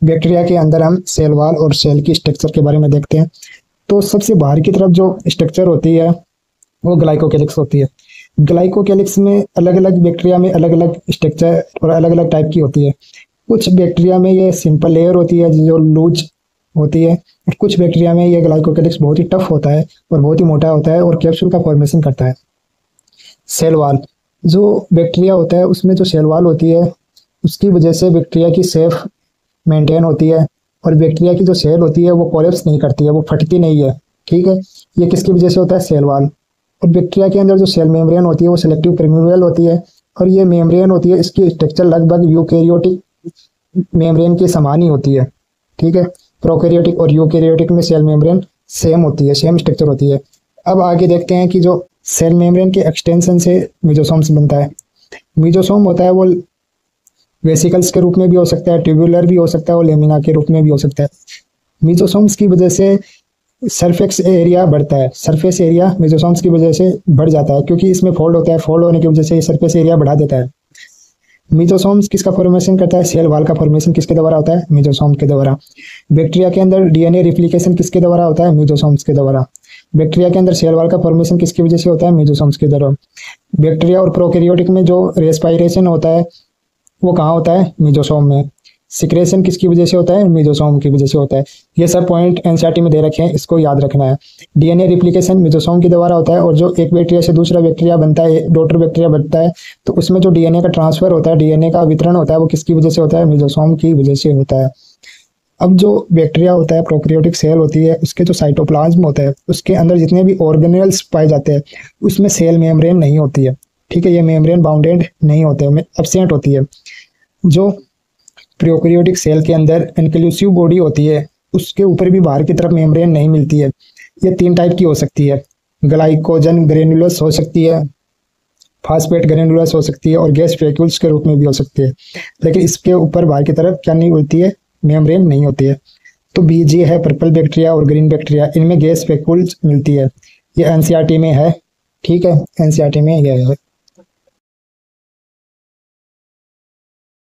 Bacteria के अंदर हम सेल वॉल और सेल की स्ट्रक्चर के बारे में देखते हैं। तो सबसे बाहर की तरफ जो स्ट्रक्चर होती है वो ग्लाइकोकेलिक्स होती है। ग्लाइकोकेलिक्स में अलग अलग बैक्टीरिया में अलग अलग स्ट्रक्चर और अलग अलग टाइप की होती है। कुछ बैक्टीरिया में ये सिंपल लेयर होती है जो लूज होती है, और कुछ बैक्टीरिया में ये ग्लाइकोकेलिक्स बहुत ही टफ होता है और बहुत ही मोटा होता है और कैप्सूल का फॉर्मेशन करता है। सेल वॉल, जो बैक्टीरिया होता है उसमें जो सेल वॉल होती है उसकी वजह से बैक्टीरिया की सेफ मेंटेन होती है, और बैक्टीरिया की जो सेल होती है वो कोलेप्स नहीं करती है, वो फटती नहीं है। ठीक है, ये किसकी वजह से होता है? Cell wall. और बैक्टीरिया के अंदर जो सेल मेम्ब्रेन होती है वो सेलेक्टिव परमेबल होती है, और ये मेम्ब्रेन होती है इसकी स्ट्रक्चर लगभग यूकैरियोटिक मेम्ब्रेन के समान ही होती है। ठीक है, प्रोकैरियोटिक और यूकैरियोटिक में सेल मेम्ब्रेन सेम होती है, सेम स्ट्रक्चर होती है। अब आगे देखते हैं कि जो सेल मेम्ब्रेन के एक्सटेंशन से मेसोसोम्स बनता है। मेसोसोम होता है वो वेसिकल्स के रूप में भी हो सकता है, ट्यूबुलर भी हो सकता है और लेमिना के रूप में भी हो सकता है। मेसोसोम्स की वजह से सरफेस एरिया बढ़ता है, सरफेस एरिया मेसोसोम्स की वजह से बढ़ जाता है क्योंकि इसमें फोल्ड होता है, फोल्ड होने की वजह से सरफेस एरिया बढ़ा देता है। मेसोसोम्स किसका फॉर्मेशन करता है? सेल वॉल का फॉर्मेशन किसके द्वारा होता है? मेसोसोम के द्वारा। बैक्टीरिया के अंदर डीएनए रिप्लिकेशन किसके द्वारा होता है? मेसोसोम्स के द्वारा। बैक्टीरिया के अंदर सेल वॉल का फॉर्मेशन किसकी वजह से होता है? मेसोसोम्स के द्वारा। बैक्टीरिया और प्रोकैरियोटिक में जो रेस्पायरेशन होता है वो कहाँ होता है? मेसोसोम में। सिक्रेशन किसकी वजह से होता है? मेसोसोम की वजह से होता है। ये सब पॉइंट एनसीईआरटी में दे रखे हैं, इसको याद रखना है। डीएनए रिप्लिकेशन मेसोसोम के द्वारा होता है, और जो एक बैक्टीरिया से दूसरा बैक्टीरिया बनता है, डॉटर बैक्टीरिया बनता है, तो उसमें जो डीएनए का ट्रांसफर होता है, डीएनए का वितरण होता है, वो किसकी वजह से होता है? मेसोसोम की वजह से होता है। अब जो बैक्टीरिया होता है, प्रोकैरियोटिक सेल होती है, उसके जो साइटोप्लाज्म होता है उसके अंदर जितने भी ऑर्गेनेल्स पाए जाते हैं उसमें सेल मेम्ब्रेन नहीं होती है। ठीक है, ये मेम्ब्रेन बाउंडेड नहीं होते, एब्सेंट होती है। जो प्रोकैरियोटिक सेल के अंदर इनक्लूसिव बॉडी होती है उसके ऊपर भी बाहर की तरफ मेम्ब्रेन नहीं मिलती है। ये 3 टाइप की हो सकती है, ग्लाइकोजन ग्रेनुलस हो सकती है, फास्फेट ग्रेनुलस हो सकती है, और गैस स्पेक्यूल्स के रूप में भी हो सकती है। लेकिन इसके ऊपर बाहर की तरफ क्या नहीं होती है? मेम्ब्रेन नहीं होती है। तो बीजे है पर्पल बैक्टीरिया और ग्रीन बैक्टीरिया, इनमें गैस स्पेक्यूल्स मिलती है। ये एनसीईआरटी में है। ठीक है, एनसीईआरटी में यह है।